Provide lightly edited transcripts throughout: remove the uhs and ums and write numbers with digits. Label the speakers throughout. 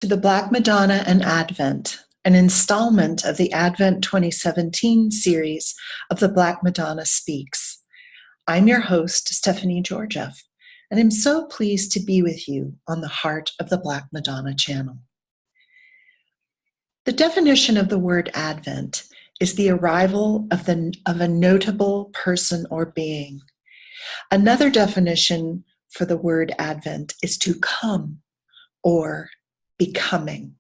Speaker 1: to the Black Madonna and Advent, an installment of the Advent 2017 series of the Black Madonna Speaks. I'm your host, Stephanie Georgieff, and I'm so pleased to be with you on the Heart of the Black Madonna channel. The definition of the word Advent is the arrival of a notable person or being. Another definition for the word Advent is to come or becoming.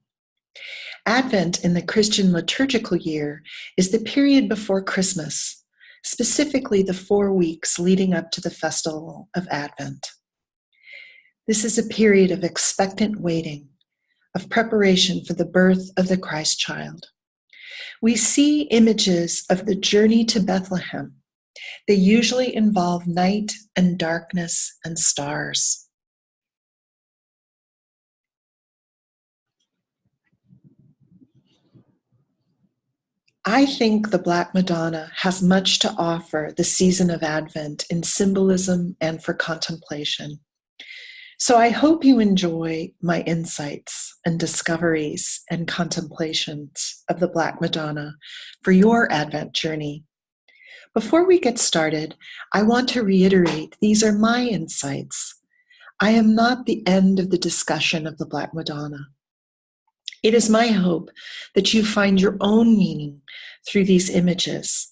Speaker 1: Advent in the Christian liturgical year is the period before Christmas, specifically the 4 weeks leading up to the festival of Advent. This is a period of expectant waiting, of preparation for the birth of the Christ child. We see images of the journey to Bethlehem. They usually involve night and darkness and stars. I think the Black Madonna has much to offer the season of Advent in symbolism and for contemplation. So I hope you enjoy my insights and discoveries and contemplations of the Black Madonna for your Advent journey. Before we get started, I want to reiterate these are my insights. I am not the end of the discussion of the Black Madonna. It is my hope that you find your own meaning through these images.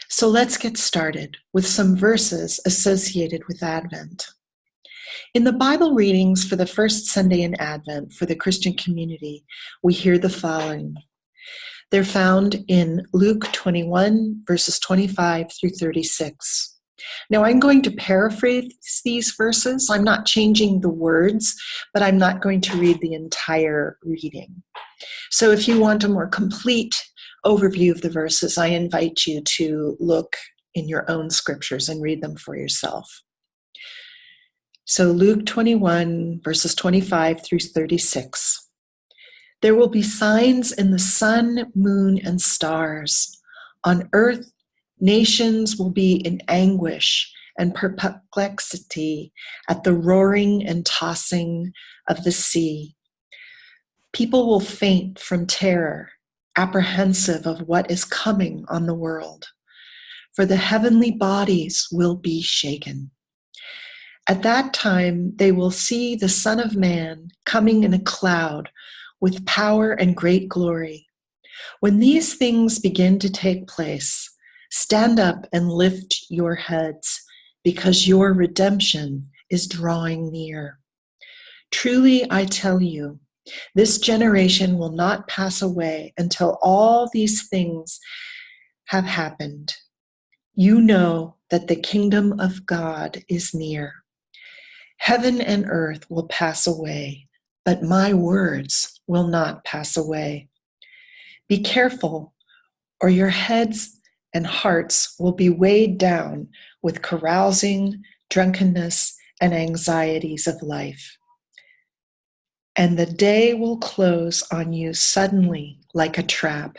Speaker 1: So let's get started with some verses associated with Advent. In the Bible readings for the first Sunday in Advent for the Christian community, we hear the following. They're found in Luke 21, verses 25 through 36. Now, I'm going to paraphrase these verses. I'm not changing the words, but I'm not going to read the entire reading. So if you want a more complete overview of the verses, I invite you to look in your own scriptures and read them for yourself. So Luke 21, verses 25 through 36. There will be signs in the sun, moon, and stars. On earth, nations will be in anguish and perplexity at the roaring and tossing of the sea. People will faint from terror, apprehensive of what is coming on the world, for the heavenly bodies will be shaken. At that time, they will see the Son of Man coming in a cloud with power and great glory. When these things begin to take place, stand up and lift your heads, because your redemption is drawing near. Truly, I tell you, this generation will not pass away until all these things have happened. You know that the kingdom of God is near. Heaven and earth will pass away, but my words will not pass away. Be careful, or your heads and hearts will be weighed down with carousing, drunkenness, and anxieties of life. And the day will close on you suddenly like a trap.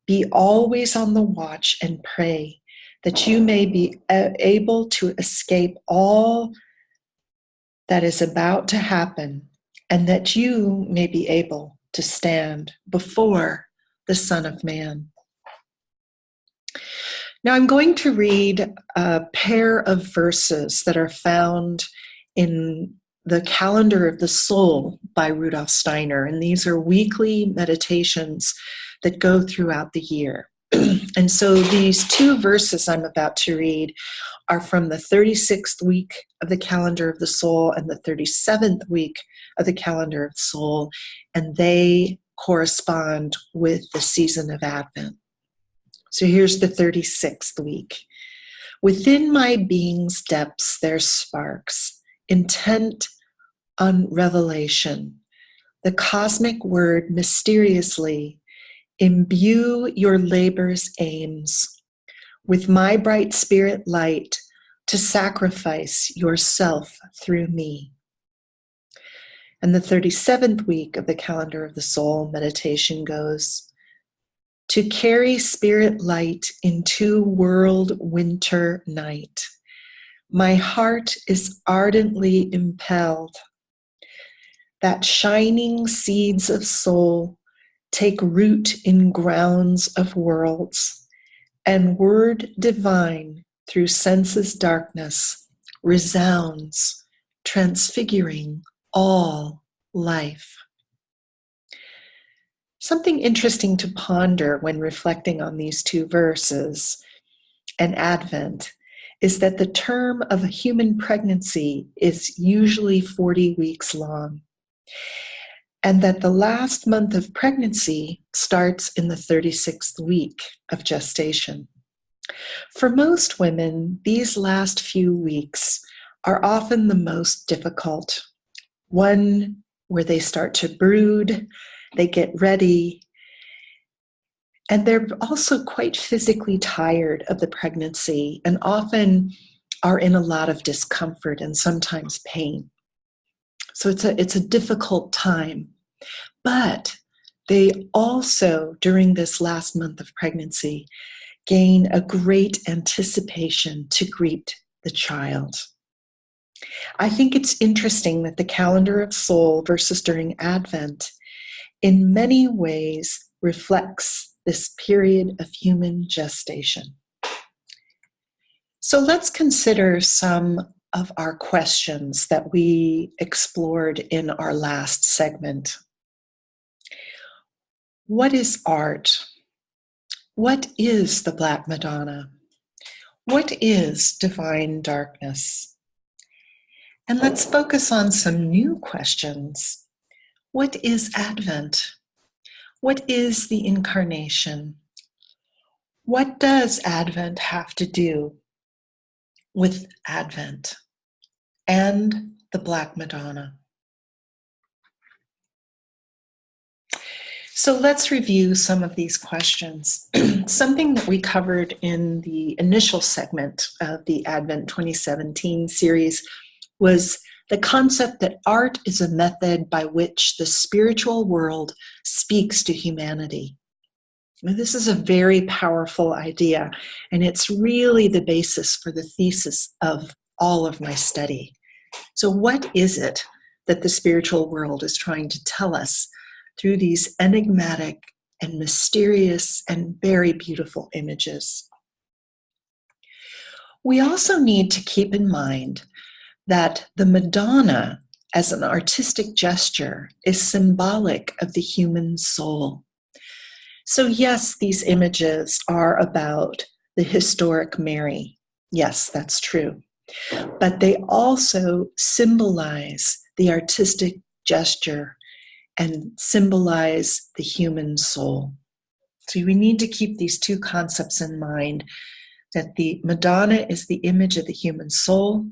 Speaker 1: Be always on the watch and pray that you may be able to escape all that is about to happen, and that you may be able to stand before the Son of Man. Now I'm going to read a pair of verses that are found in the Calendar of the Soul by Rudolf Steiner, and these are weekly meditations that go throughout the year. And so these two verses I'm about to read are from the 36th week of the Calendar of the Soul and the 37th week of the Calendar of the Soul, and they correspond with the season of Advent. So here's the 36th week. Within my being's depths there sparks, intent on revelation. The cosmic word mysteriously imbue your labor's aims with my bright spirit light to sacrifice yourself through me. And the 37th week of the Calendar of the Soul meditation goes, to carry spirit light into world winter night. My heart is ardently impelled that shining seeds of soul take root in grounds of worlds, and word divine through senses darkness resounds, transfiguring all life. Something interesting to ponder when reflecting on these two verses and Advent is that the term of a human pregnancy is usually 40 weeks long, and that the last month of pregnancy starts in the 36th week of gestation. For most women, these last few weeks are often the most difficult. One where they start to brood, they get ready, and they're also quite physically tired of the pregnancy and often are in a lot of discomfort and sometimes pain. So it's a difficult time. But they also, during this last month of pregnancy, gain a great anticipation to greet the child. I think it's interesting that the calendar of soul versus during Advent in many ways reflects this period of human gestation. So let's consider some of our questions that we explored in our last segment. What is art? What is the Black Madonna? What is divine darkness? And let's focus on some new questions. What is Advent? What is the Incarnation? What does Advent have to do with Advent and the Black Madonna? So let's review some of these questions. Something that we covered in the initial segment of the Advent 2017 series was the concept that art is a method by which the spiritual world speaks to humanity. Now, this is a very powerful idea, and it's really the basis for the thesis of all of my study. So what is it that the spiritual world is trying to tell us through these enigmatic and mysterious and very beautiful images? We also need to keep in mind that the Madonna, as an artistic gesture, is symbolic of the human soul. So yes, these images are about the historic Mary. Yes, that's true. But they also symbolize the artistic gesture and symbolize the human soul. So we need to keep these two concepts in mind, that the Madonna is the image of the human soul,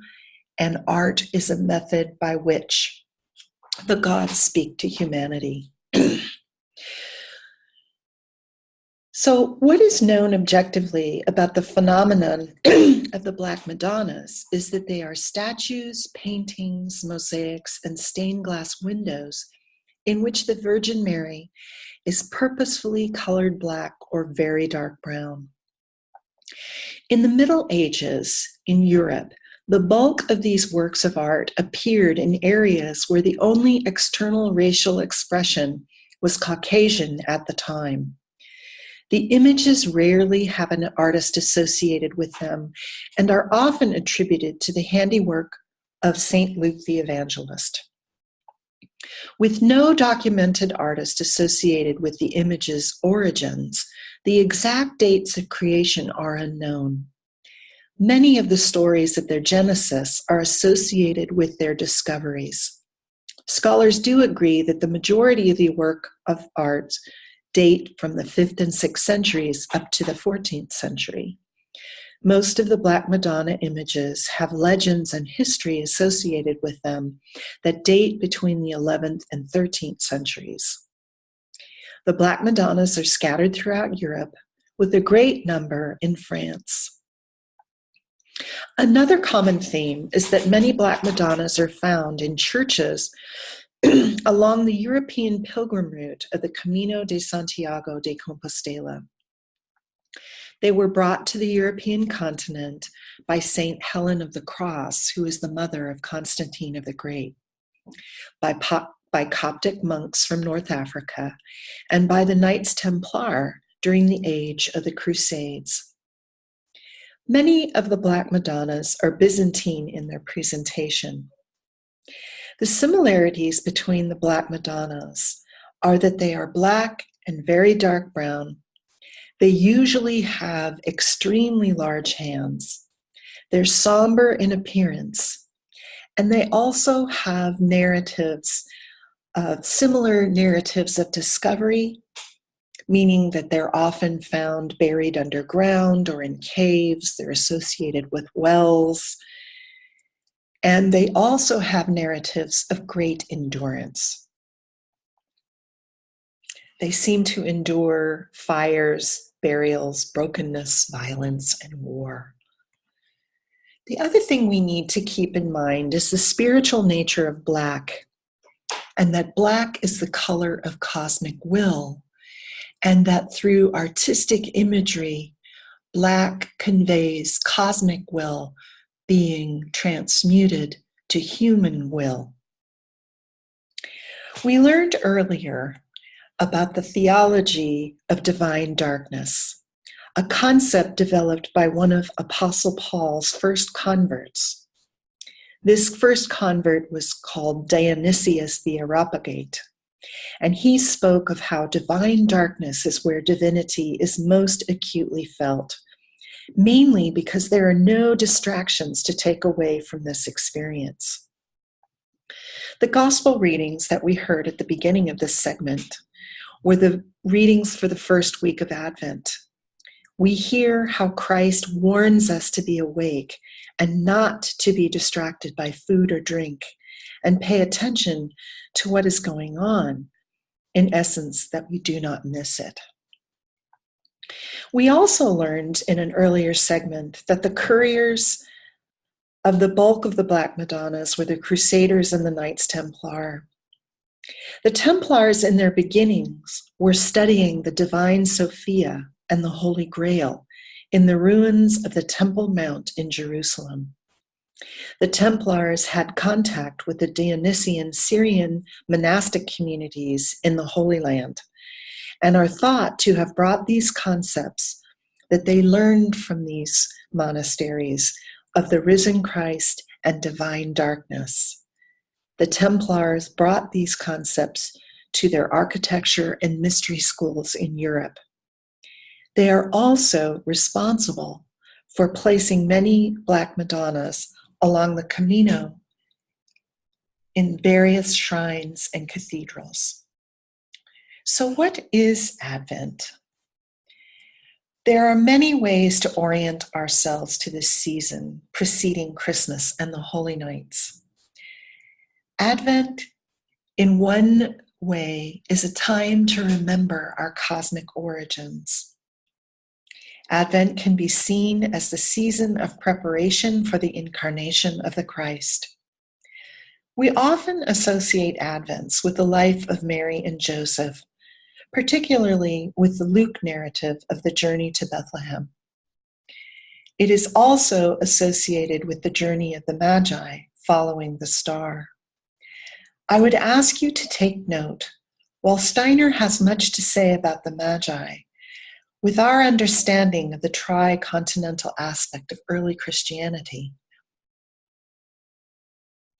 Speaker 1: and art is a method by which the gods speak to humanity. So what is known objectively about the phenomenon of the Black Madonnas is that they are statues, paintings, mosaics, and stained glass windows in which the Virgin Mary is purposefully colored black or very dark brown. In the Middle Ages in Europe, the bulk of these works of art appeared in areas where the only external racial expression was Caucasian at the time. The images rarely have an artist associated with them and are often attributed to the handiwork of St. Luke the Evangelist. With no documented artist associated with the image's origins, the exact dates of creation are unknown. Many of the stories of their genesis are associated with their discoveries. Scholars do agree that the majority of the work of art date from the 5th and 6th centuries up to the 14th century. Most of the Black Madonna images have legends and history associated with them that date between the 11th and 13th centuries. The Black Madonnas are scattered throughout Europe, with a great number in France. Another common theme is that many Black Madonnas are found in churches along the European pilgrim route of the Camino de Santiago de Compostela. They were brought to the European continent by Saint Helen of the Cross, who is the mother of Constantine of the Great. By by Coptic monks from North Africa and by the Knights Templar during the age of the Crusades. Many of the Black Madonnas are Byzantine in their presentation. The similarities between the Black Madonnas are that they are black and very dark brown. They usually have extremely large hands. They're somber in appearance, and they also have narratives, similar narratives of discovery, meaning that they're often found buried underground or in caves. They're associated with wells. And they also have narratives of great endurance. They seem to endure fires, burials, brokenness, violence, and war. The other thing we need to keep in mind is the spiritual nature of black, and that black is the color of cosmic will, and that through artistic imagery, black conveys cosmic will being transmuted to human will. We learned earlier about the theology of divine darkness, a concept developed by one of Apostle Paul's first converts. This first convert was called Dionysius the Areopagite, and he spoke of how divine darkness is where divinity is most acutely felt, mainly because there are no distractions to take away from this experience. The gospel readings that we heard at the beginning of this segment were the readings for the first week of Advent. We hear how Christ warns us to be awake and not to be distracted by food or drink, and pay attention to what is going on, in essence, that we do not miss it. We also learned in an earlier segment that the couriers of the bulk of the Black Madonnas were the Crusaders and the Knights Templar. The Templars in their beginnings were studying the Divine Sophia and the Holy Grail in the ruins of the Temple Mount in Jerusalem. The Templars had contact with the Dionysian Syrian monastic communities in the Holy Land, and are thought to have brought these concepts that they learned from these monasteries of the risen Christ and divine darkness. The Templars brought these concepts to their architecture and mystery schools in Europe. They are also responsible for placing many Black Madonnas along the Camino in various shrines and cathedrals. So what is Advent? There are many ways to orient ourselves to this season preceding Christmas and the Holy Nights. Advent, in one way, is a time to remember our cosmic origins. Advent can be seen as the season of preparation for the incarnation of the Christ. We often associate Advents with the life of Mary and Joseph, particularly with the Luke narrative of the journey to Bethlehem. It is also associated with the journey of the Magi following the star. I would ask you to take note, while Steiner has much to say about the Magi, with our understanding of the tri-continental aspect of early Christianity,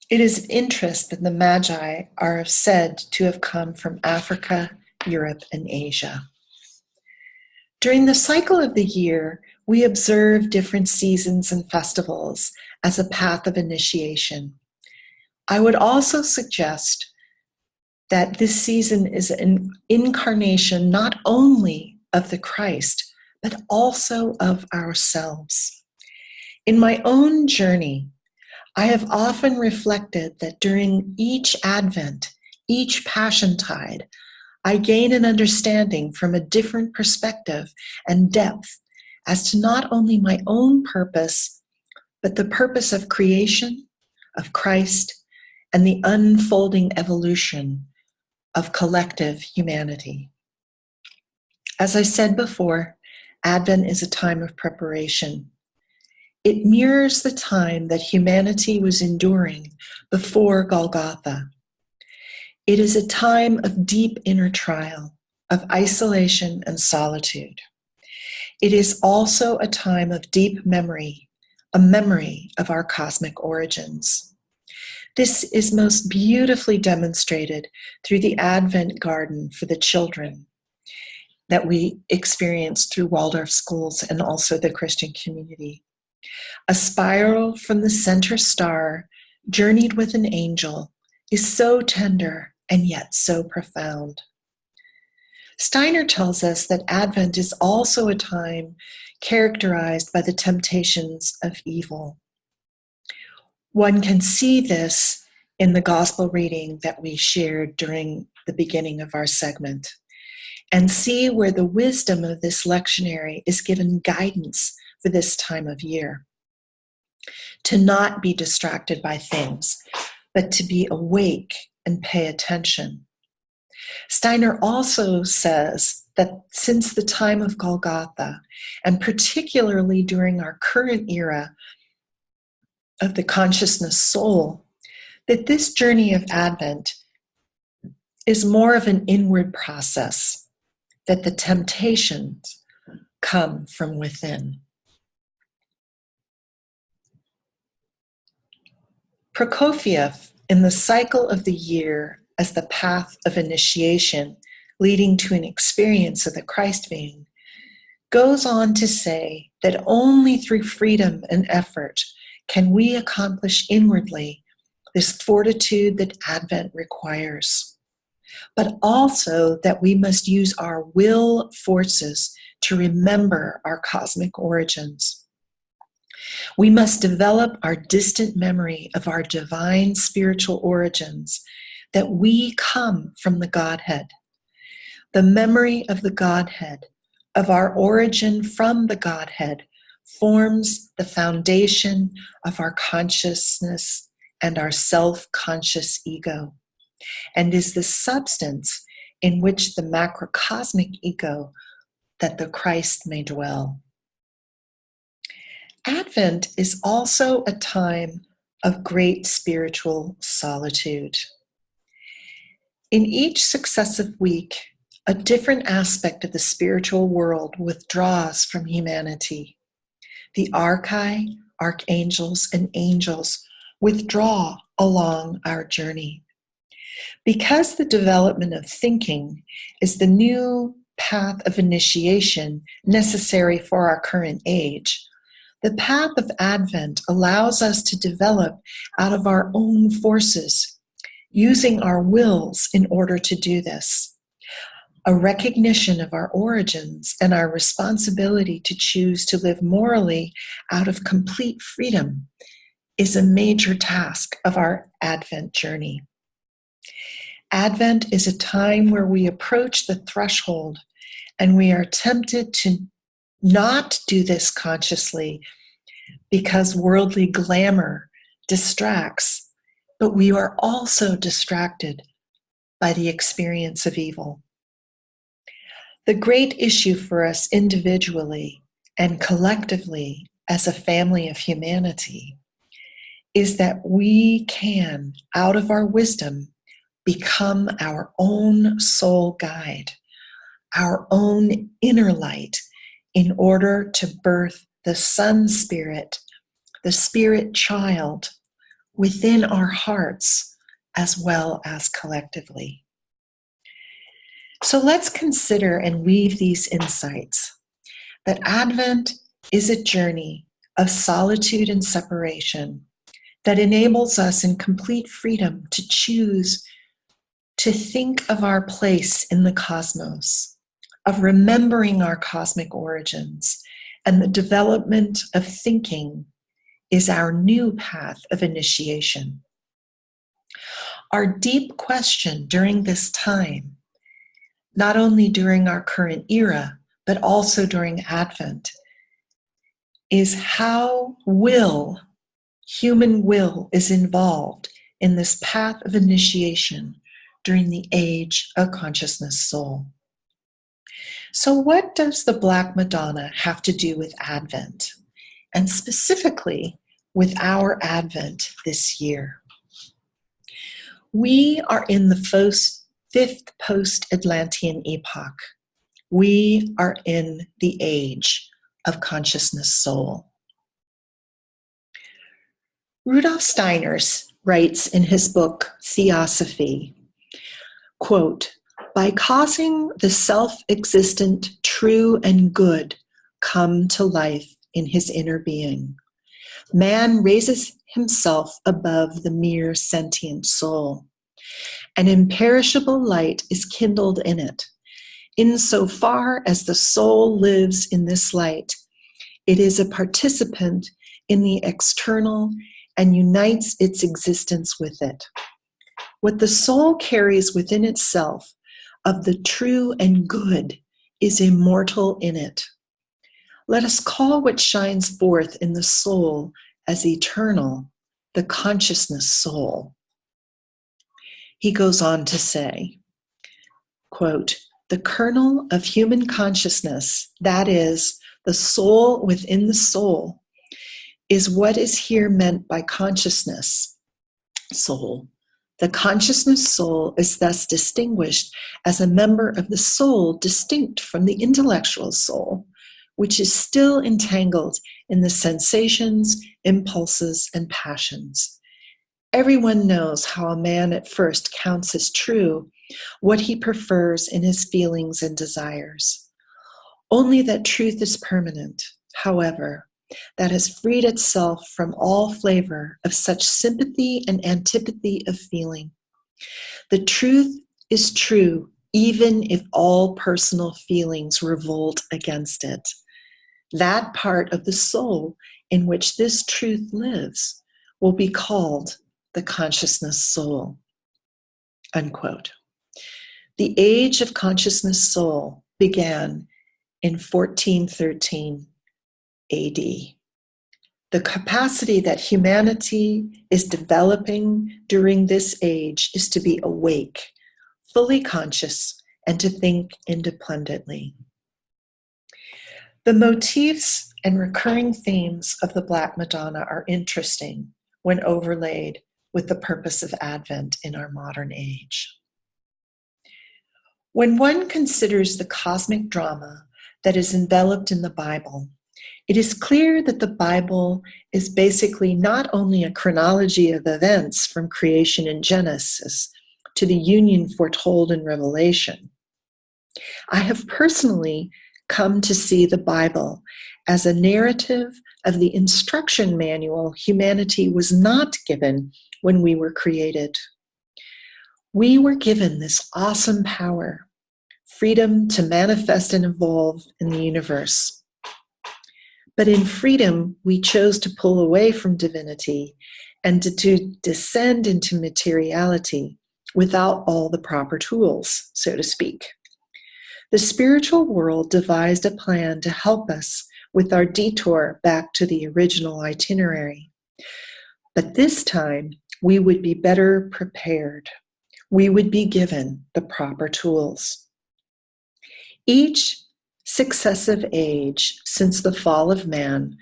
Speaker 1: it is of interest that the Magi are said to have come from Africa, Europe, and Asia. During the cycle of the year, we observe different seasons and festivals as a path of initiation. I would also suggest that this season is an incarnation not only of the Christ, but also of ourselves. In my own journey, I have often reflected that during each Advent, each Passiontide, I gain an understanding from a different perspective and depth as to not only my own purpose, but the purpose of creation, of Christ, and the unfolding evolution of collective humanity. As I said before, Advent is a time of preparation. It mirrors the time that humanity was enduring before Golgotha. It is a time of deep inner trial, of isolation and solitude. It is also a time of deep memory, a memory of our cosmic origins. This is most beautifully demonstrated through the Advent Garden for the children that we experience through Waldorf schools and also the Christian community. A spiral from the center star, journeyed with an angel, is so tender and yet so profound. Steiner tells us that Advent is also a time characterized by the temptations of evil. One can see this in the gospel reading that we shared during the beginning of our segment, and see where the wisdom of this lectionary is given guidance for this time of year. To not be distracted by things, but to be awake and pay attention. Steiner also says that since the time of Golgotha, and particularly during our current era of the consciousness soul, that this journey of Advent is more of an inward process, that the temptations come from within. Prokofiev, in the cycle of the year as the path of initiation leading to an experience of the Christ being, goes on to say that only through freedom and effort can we accomplish inwardly this fortitude that Advent requires, but also that we must use our will forces to remember our cosmic origins. We must develop our distant memory of our divine spiritual origins, that we come from the Godhead. The memory of the Godhead, of our origin from the Godhead, forms the foundation of our consciousness and our self-conscious ego, and is the substance in which the macrocosmic ego, that the Christ may dwell. Advent is also a time of great spiritual solitude. In each successive week, a different aspect of the spiritual world withdraws from humanity. The archai, archangels, and angels withdraw along our journey. Because the development of thinking is the new path of initiation necessary for our current age, the path of Advent allows us to develop out of our own forces, using our wills in order to do this. A recognition of our origins and our responsibility to choose to live morally out of complete freedom is a major task of our Advent journey. Advent is a time where we approach the threshold and we are tempted to not do this consciously because worldly glamour distracts, but we are also distracted by the experience of evil. The great issue for us individually and collectively as a family of humanity is that we can, out of our wisdom, become our own soul guide, our own inner light, in order to birth the Sun Spirit, the Spirit Child, within our hearts as well as collectively. So let's consider and weave these insights, that Advent is a journey of solitude and separation that enables us in complete freedom to choose to think of our place in the cosmos, of remembering our cosmic origins, and the development of thinking is our new path of initiation. Our deep question during this time, not only during our current era, but also during Advent, is how human will is involved in this path of initiation during the age of consciousness soul. So what does the Black Madonna have to do with Advent, and specifically with our Advent this year? We are in the fifth post-Atlantean epoch. We are in the age of consciousness soul. Rudolf Steiner writes in his book, Theosophy, quote, "By causing the self-existent true and good come to life in his inner being, man raises himself above the mere sentient soul. An imperishable light is kindled in it. Insofar as the soul lives in this light, it is a participant in the external and unites its existence with it. What the soul carries within itself of the true and good is immortal in it. Let us call what shines forth in the soul as eternal, the consciousness soul." He goes on to say, quote, "The kernel of human consciousness, that is, the soul within the soul, is what is here meant by consciousness soul. The consciousness soul is thus distinguished as a member of the soul distinct from the intellectual soul, which is still entangled in the sensations, impulses, and passions. Everyone knows how a man at first counts as true what he prefers in his feelings and desires. Only that truth is permanent, however, that has freed itself from all flavor of such sympathy and antipathy of feeling. The truth is true even if all personal feelings revolt against it. That part of the soul in which this truth lives will be called the consciousness soul." Unquote. The age of consciousness soul began in 1413 AD. The capacity that humanity is developing during this age is to be awake, fully conscious, and to think independently. The motifs and recurring themes of the Black Madonna are interesting when overlaid with the purpose of Advent in our modern age. When one considers the cosmic drama that is enveloped in the Bible, it is clear that the Bible is basically not only a chronology of events from creation in Genesis to the union foretold in Revelation. I have personally come to see the Bible as a narrative of the instruction manual humanity was not given when we were created. We were given this awesome power, freedom to manifest and evolve in the universe. But in freedom, we chose to pull away from divinity and to descend into materiality without all the proper tools, so to speak. The spiritual world devised a plan to help us with our detour back to the original itinerary. But this time, we would be better prepared. We would be given the proper tools. Each successive age since the fall of man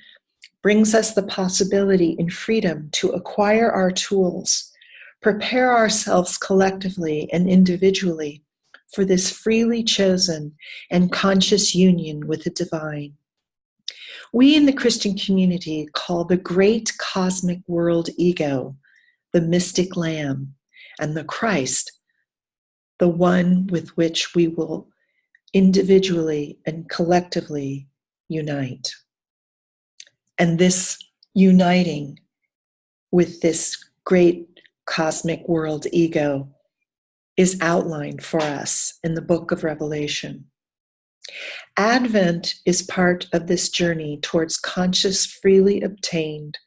Speaker 1: brings us the possibility and freedom to acquire our tools, prepare ourselves collectively and individually for this freely chosen and conscious union with the divine. We in the Christian community call the great cosmic world ego the mystic lamb, and the Christ the one with which we will individually and collectively unite. And this uniting with this great cosmic world ego is outlined for us in the book of Revelation. Advent is part of this journey towards conscious, freely obtained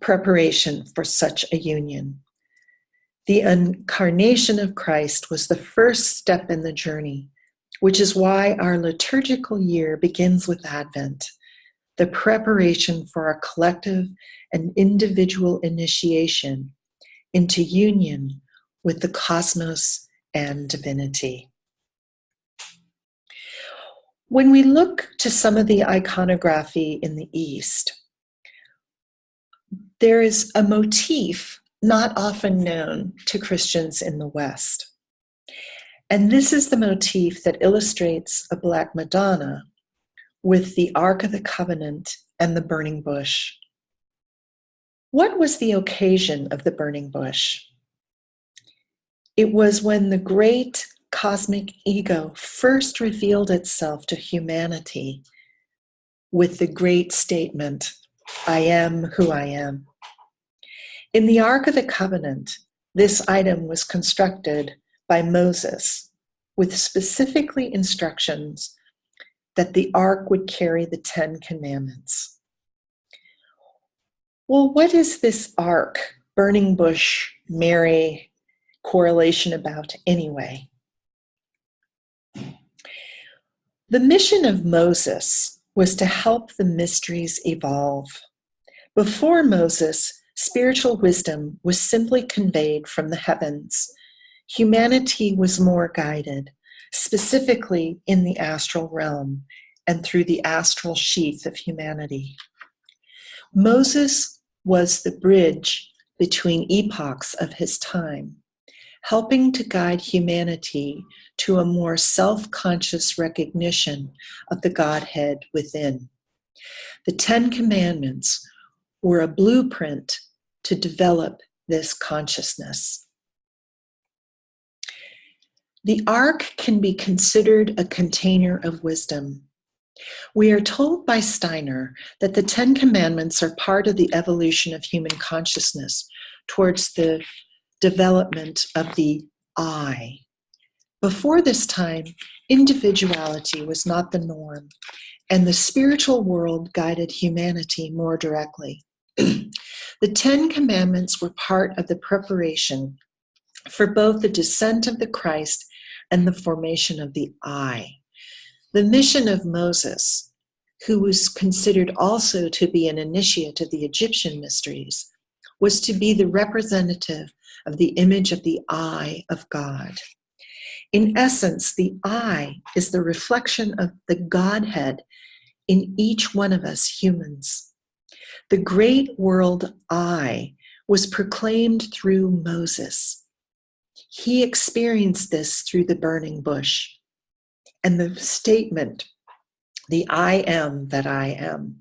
Speaker 1: preparation for such a union. The incarnation of Christ was the first step in the journey, which is why our liturgical year begins with Advent, the preparation for our collective and individual initiation into union with the cosmos and divinity. When we look to some of the iconography in the East, there is a motif not often known to Christians in the West. And this is the motif that illustrates a Black Madonna with the Ark of the Covenant and the burning bush. What was the occasion of the burning bush? It was when the great cosmic ego first revealed itself to humanity with the great statement, I am who I am. In the Ark of the Covenant, this item was constructed by Moses with specifically instructions that the Ark would carry the 10 Commandments. Well, what is this Ark, burning bush, Mary correlation about anyway? The mission of Moses was to help the mysteries evolve. Before Moses, spiritual wisdom was simply conveyed from the heavens. Humanity was more guided, specifically in the astral realm and through the astral sheath of humanity. Moses was the bridge between epochs of his time, helping to guide humanity to a more self-conscious recognition of the Godhead within. The 10 Commandments were a blueprint to develop this consciousness. The Ark can be considered a container of wisdom. We are told by Steiner that the 10 Commandments are part of the evolution of human consciousness towards the development of the I. Before this time, individuality was not the norm, and the spiritual world guided humanity more directly. The 10 Commandments were part of the preparation for both the descent of the Christ and the formation of the I. The mission of Moses, who was considered also to be an initiate of the Egyptian mysteries, was to be the representative of the image of the I of God. In essence, the I is the reflection of the Godhead in each one of us humans. The great world I was proclaimed through Moses. He experienced this through the burning bush and the statement, the I am that I am.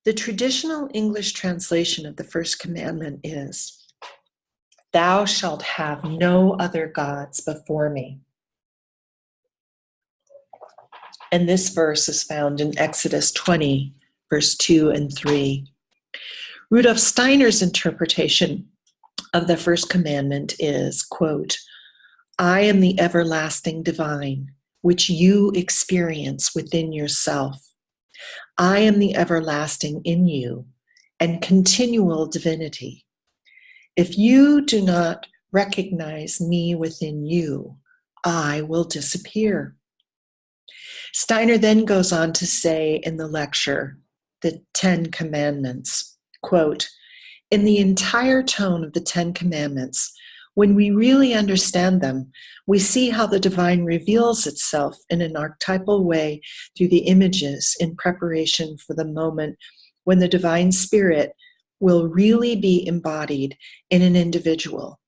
Speaker 1: The traditional English translation of the first commandment is, "Thou shalt have no other gods before me." And this verse is found in Exodus 20, verse 2 and 3. Rudolf Steiner's interpretation of the first commandment is, quote, "I am the everlasting divine, which you experience within yourself. I am the everlasting in you and continual divinity. If you do not recognize me within you, I will disappear." Steiner then goes on to say in the lecture, The 10 Commandments, quote, "In the entire tone of the 10 Commandments, when we really understand them, we see how the divine reveals itself in an archetypal way through the images in preparation for the moment when the divine spirit will really be embodied in an individual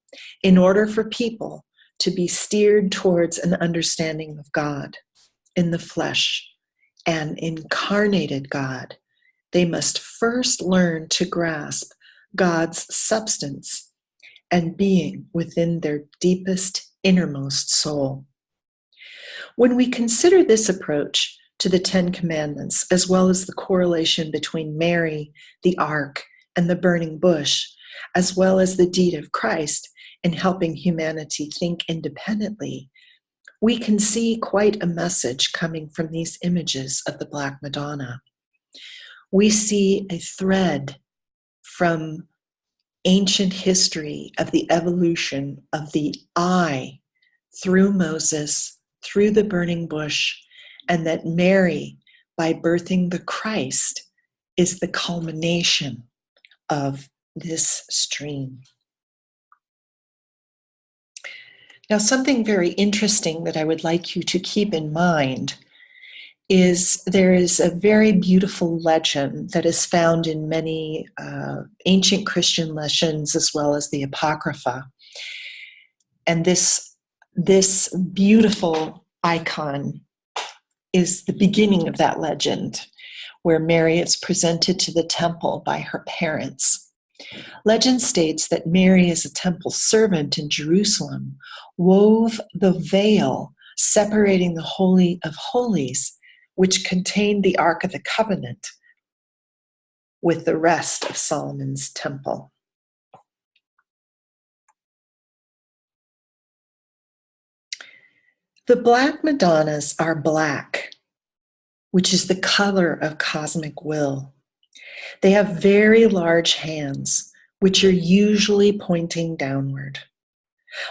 Speaker 1: in order for people to be steered towards an understanding of God in the flesh, an incarnated God. They must first learn to grasp God's substance and being within their deepest, innermost soul. When we consider this approach to the 10 Commandments, as well as the correlation between Mary, the Ark, and the burning bush, as well as the deed of Christ in helping humanity think independently, we can see quite a message coming from these images of the Black Madonna. We see a thread from ancient history of the evolution of the I through Moses, through the burning bush, and that Mary, by birthing the Christ, is the culmination of this stream. Now, something very interesting that I would like you to keep in mind there is a very beautiful legend that is found in many ancient Christian legends as well as the Apocrypha. And this beautiful icon is the beginning of that legend, where Mary is presented to the temple by her parents. Legend states that Mary, as a temple servant in Jerusalem, wove the veil separating the Holy of Holies, which contained the Ark of the Covenant, with the rest of Solomon's temple. The Black Madonnas are black, which is the color of cosmic will. They have very large hands, which are usually pointing downward.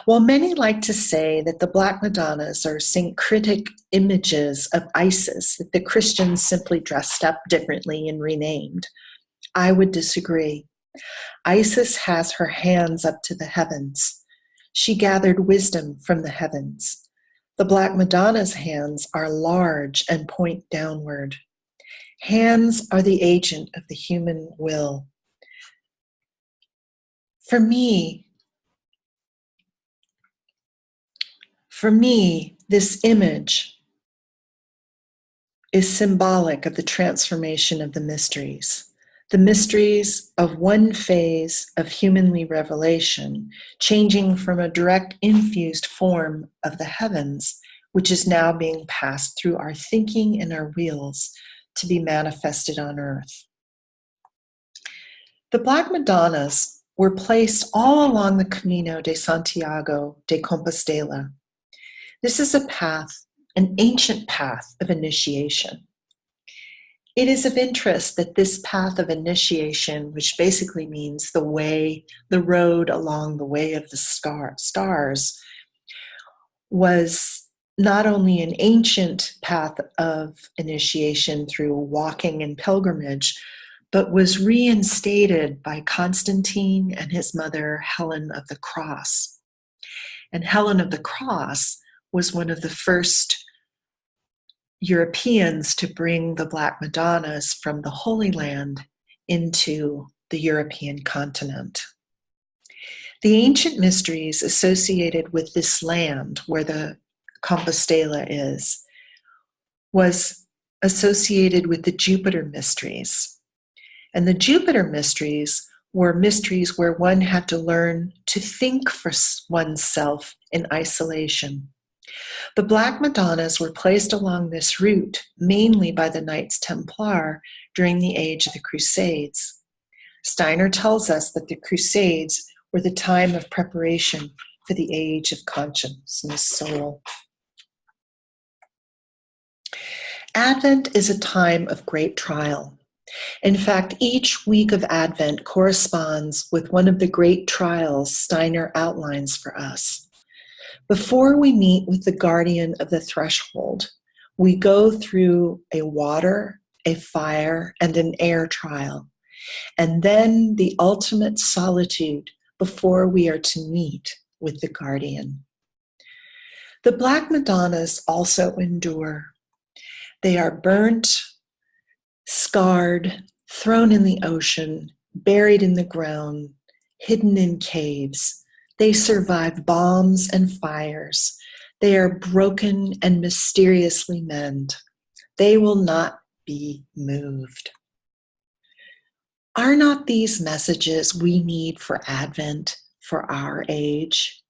Speaker 1: While many like to say that the Black Madonnas are syncretic images of Isis that the Christians simply dressed up differently and renamed, I would disagree. Isis has her hands up to the heavens. She gathered wisdom from the heavens. The Black Madonna's hands are large and point downward. Hands are the agent of the human will. For me, this image is symbolic of the transformation of the mysteries of one phase of humanly revelation, changing from a direct infused form of the heavens, which is now being passed through our thinking and our wills to be manifested on earth. The Black Madonnas were placed all along the Camino de Santiago de Compostela. This is a path, an ancient path of initiation. It is of interest that this path of initiation, which basically means the way, the road along the way of the stars, was not only an ancient path of initiation through walking and pilgrimage, but was reinstated by Constantine and his mother, Helen of the Cross. And Helen of the Cross was one of the first Europeans to bring the Black Madonnas from the Holy Land into the European continent. The ancient mysteries associated with this land where the Compostela is was associated with the Jupiter mysteries. And the Jupiter mysteries were mysteries where one had to learn to think for oneself in isolation. The Black Madonnas were placed along this route mainly by the Knights Templar during the age of the Crusades. Steiner tells us that the Crusades were the time of preparation for the age of conscience and soul. Advent is a time of great trial. In fact, each week of Advent corresponds with one of the great trials Steiner outlines for us. Before we meet with the guardian of the threshold, we go through a water, a fire, and an air trial, and then the ultimate solitude before we are to meet with the guardian. The Black Madonnas also endure. They are burnt, scarred, thrown in the ocean, buried in the ground, hidden in caves. They survive bombs and fires. They are broken and mysteriously mend. They will not be moved. Are not these messages we need for Advent, for our age?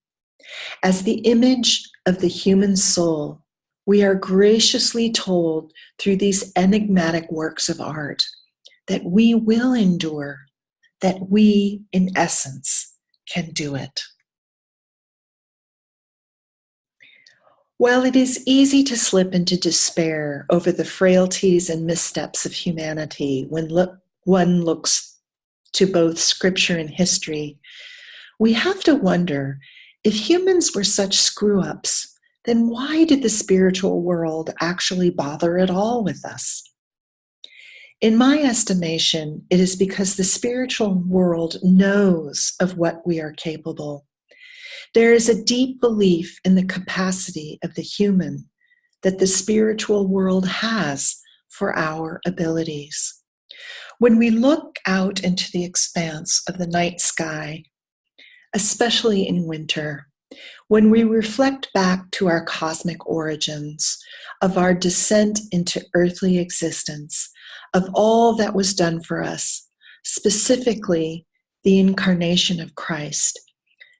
Speaker 1: As the image of the human soul, we are graciously told through these enigmatic works of art that we will endure, that we, in essence, can do it. While it is easy to slip into despair over the frailties and missteps of humanity when one looks to both scripture and history, we have to wonder, if humans were such screw-ups, then why did the spiritual world actually bother at all with us? In my estimation, it is because the spiritual world knows of what we are capable. There is a deep belief in the capacity of the human, that the spiritual world has for our abilities. When we look out into the expanse of the night sky, especially in winter, when we reflect back to our cosmic origins, of our descent into earthly existence, of all that was done for us, specifically the incarnation of Christ,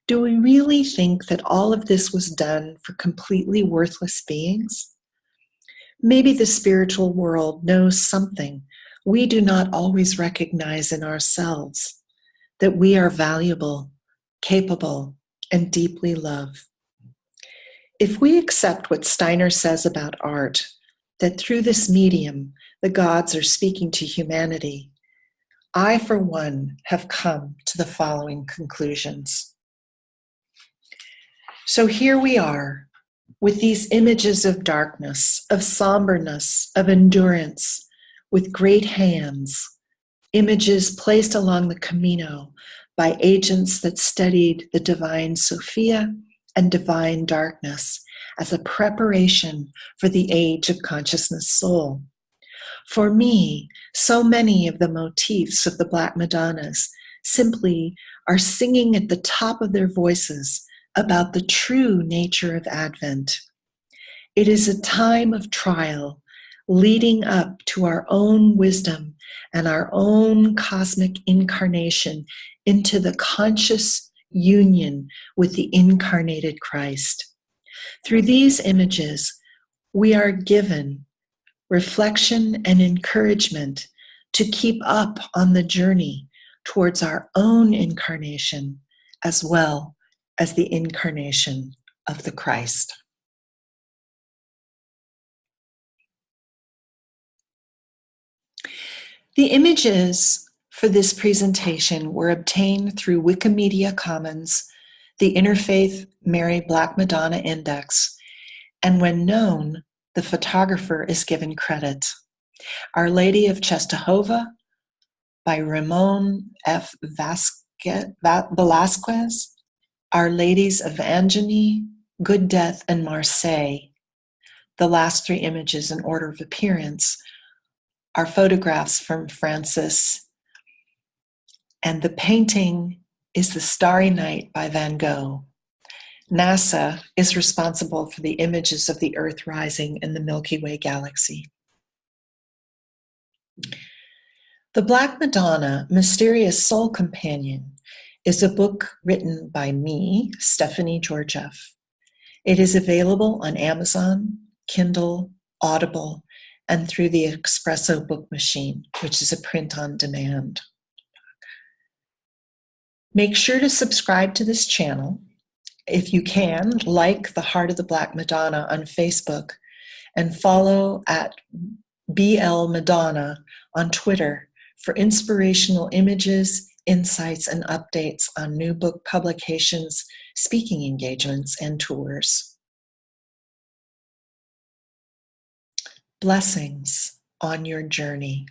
Speaker 1: do we really think that all of this was done for completely worthless beings? Maybe the spiritual world knows something we do not always recognize in ourselves, that we are valuable, capable, and deeply loved. If we accept what Steiner says about art, that through this medium the gods are speaking to humanity, I, for one, have come to the following conclusions. So here we are, with these images of darkness, of somberness, of endurance, with great hands, images placed along the Camino by agents that studied the divine Sophia and divine darkness as a preparation for the age of consciousness soul. For me, so many of the motifs of the Black Madonnas simply are singing at the top of their voices about the true nature of Advent. It is a time of trial leading up to our own wisdom and our own cosmic incarnation into the conscious union with the incarnated Christ. Through these images, we are given reflection and encouragement to keep up on the journey towards our own incarnation as well as the incarnation of the Christ. The images for this presentation were obtained through Wikimedia Commons, the Interfaith Mary Black Madonna Index, and when known, the photographer is given credit. Our Lady of Czestochowa by Ramon F. Velasquez, Our Ladies of Angeny, Good Death, and Marseille. The last three images in order of appearance are photographs from Francis, and the painting is The Starry Night by Van Gogh. NASA is responsible for the images of the Earth rising in the Milky Way galaxy. The Black Madonna, Mysterious Soul Companion is a book written by me, Stephanie Georgieff. It is available on Amazon, Kindle, Audible, and through the Espresso Book Machine, which is a print on demand. Make sure to subscribe to this channel. If you can, like the Heart of the Black Madonna on Facebook and follow at BL Madonna on Twitter for inspirational images, insights, and updates on new book publications, speaking engagements, and tours. Blessings on your journey.